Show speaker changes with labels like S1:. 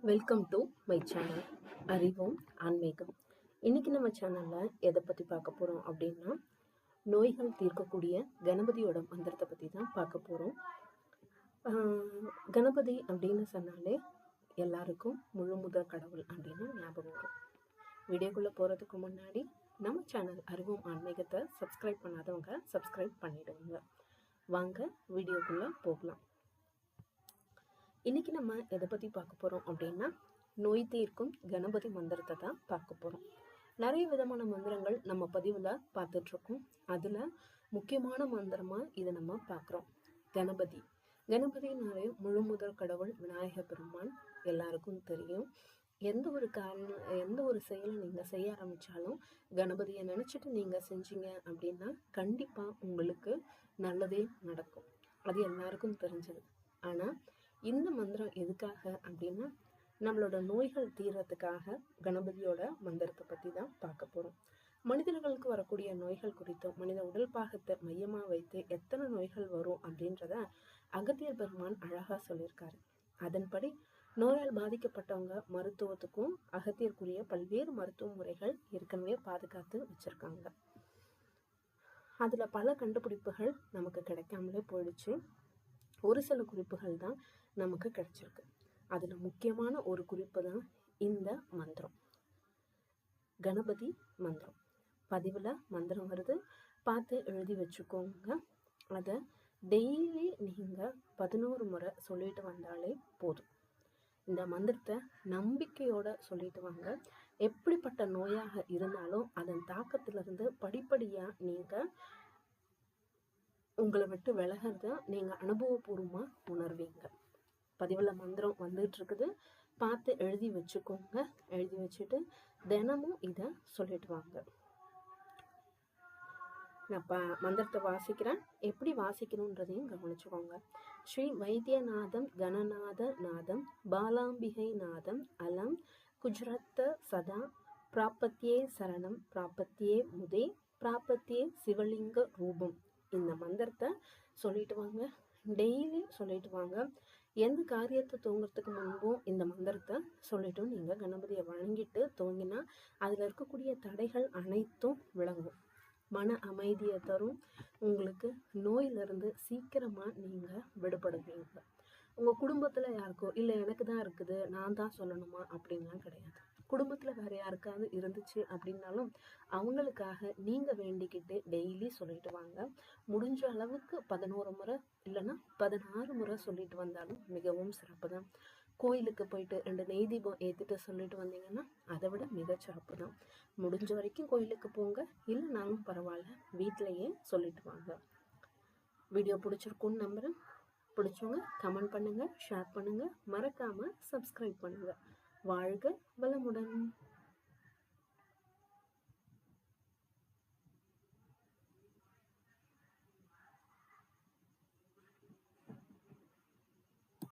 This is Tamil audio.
S1: வெல்கம் டு மை சேனல் அறிவோம் ஆன்மீகம். இன்னைக்கு நம்ம சேனலில் எதை பற்றி பார்க்க போகிறோம் அப்படின்னா, நோய்கள் தீர்க்கக்கூடிய கணபதியோட மந்திரத்தை பற்றி தான் பார்க்க போகிறோம். கணபதி அப்படின்னு சொன்னாலே எல்லாருக்கும் முழு முதல் கடவுள் அப்படின்னு ஞாபகம் வரும். வீடியோக்குள்ளே போகிறதுக்கு முன்னாடி நம்ம சேனல் அறிவோம் ஆன்மீகத்தை சப்ஸ்கிரைப் பண்ணாதவங்க சப்ஸ்கிரைப் பண்ணிடுவாங்க. வாங்க வீடியோக்குள்ளே போகலாம். இன்னைக்கு நம்ம எதை பற்றி பார்க்க போகிறோம் அப்படின்னா, நோய் தீர்க்கும் கணபதி மந்திரத்தை தான் பார்க்க போகிறோம். நிறைய விதமான மந்திரங்கள் நம்ம பதிவில் பார்த்துட்ருக்கோம். அதில் முக்கியமான மந்திரமாக இதை நம்ம பார்க்குறோம். கணபதினாலே முழு முதல் கடவுள் விநாயக பெருமான் எல்லாருக்கும் தெரியும். எந்த ஒரு செயலை நீங்கள் செய்ய ஆரம்பித்தாலும் கணபதியை நினச்சிட்டு நீங்கள் செஞ்சீங்க அப்படின்னா கண்டிப்பாக உங்களுக்கு நல்லதே நடக்கும். அது எல்லாருக்கும் தெரிஞ்சது. ஆனால் இந்த மந்திரம் எதுக்காக அப்படின்னா, நம்மளோட நோய்கள் தீர்றதுக்காக கணபதியோட மந்திரத்தை பற்றி தான் பார்க்க போகிறோம். மனிதர்களுக்கு வரக்கூடிய நோய்கள் குறித்தும் மனித உடல் பாகத்தை மையமாக வைத்து எத்தனை நோய்கள் வரும் அப்படின்றத அகத்தியர் பெருமான் அழகாக சொல்லியிருக்காரு. அதன்படி நோயால் பாதிக்கப்பட்டவங்க மருத்துவத்துக்கும் அகத்தியருக்குரிய பல்வேறு மருத்துவ முறைகள் ஏற்கனவே பாதுகாத்து வச்சுருக்காங்க. அதில் பல கண்டுபிடிப்புகள் நமக்கு கிடைக்காமலே போயிடுச்சு. ஒரு சில குறிப்புகள் தான் நமக்கு கிடைச்சிருக்கு. அதில் முக்கியமான ஒரு குறிப்பு தான் இந்த மந்திரம், கணபதி மந்திரம். பதிவில் மந்திரம் வருது, பார்த்து எழுதி வச்சுக்கோங்க. அதை டெய்லி நீங்கள் 11 முறை சொல்லிட்டு வந்தாலே போதும். இந்த மந்திரத்தை நம்பிக்கையோட சொல்லிட்டு வாங்க. எப்படிப்பட்ட நோயாக இருந்தாலும் அதன் தாக்கத்திலிருந்து படிப்படியாக நீங்கள் உங்களை விட்டு விலகிறத நீங்கள் அனுபவபூர்வமாக உணர்வீங்க. பதிவில் மந்திரம் வந்துட்டு இருக்குது, பார்த்து எழுதி வச்சுக்கோங்க. எழுதி வச்சுட்டு தினமும் இதை சொல்லிட்டு வாங்க. நான் மந்திரத்தை வாசிக்கிறேன், எப்படி வாசிக்கணுன்றதையும் கவனிச்சுக்கோங்க. ஸ்ரீ வைத்தியநாதம் கணநாத நாதம் பாலாம்பிகை நாதம் அலம் குஜரத்த சதா பிராபத்தியே சரணம் பிராபத்தியே முதே பிராபத்தியே சிவலிங்க ரூபம். இந்த மந்திரத்தை சொல்லிட்டு வாங்க, டெய்லி சொல்லிட்டு வாங்க. எந்த காரியத்தை துவங்கிறதுக்கு முன்பும் இந்த மந்திரத்தை சொல்லிட்டு நீங்கள் கணபதியை வணங்கிட்டு துவங்கினா அதில் இருக்கக்கூடிய தடைகள் அனைத்தும் விளங்கும். மன அமைதியை தரும். உங்களுக்கு நோயிலிருந்து சீக்கிரமாக நீங்கள் விடுபடுவீங்க. உங்கள் குடும்பத்தில் யாருக்கோ இல்லை எனக்கு தான் இருக்குது நான் தான் சொல்லணுமா அப்படின்லாம் கிடையாது. குடும்பத்தில் வேறு யாருக்காவது இருந்துச்சு அப்படின்னாலும் அவங்களுக்காக நீங்கள் வேண்டிக்கிட்டு டெய்லி சொல்லிட்டு வாங்க. முடிஞ்ச அளவுக்கு 11 முறை இல்லைன்னா 16 முறை சொல்லிட்டு வந்தாலும் மிகவும் சிறப்பு தான். கோயிலுக்கு போயிட்டு 2 நெய் தீபம் ஏற்றிட்டு சொல்லிட்டு வந்தீங்கன்னா அதை விட மிகச்சிறப்பு தான். முடிஞ்ச வரைக்கும் கோயிலுக்கு போங்க, இல்லைனாலும் பரவாயில்ல, வீட்டிலையே சொல்லிட்டு வாங்க. வீடியோ பிடிச்சிருக்குன்னு நம்புகிறேன். பிடிச்சவங்க கமெண்ட் பண்ணுங்கள், ஷேர் பண்ணுங்கள், மறக்காமல் சப்ஸ்கிரைப் பண்ணுங்கள். வாழ்க வளமுடன்.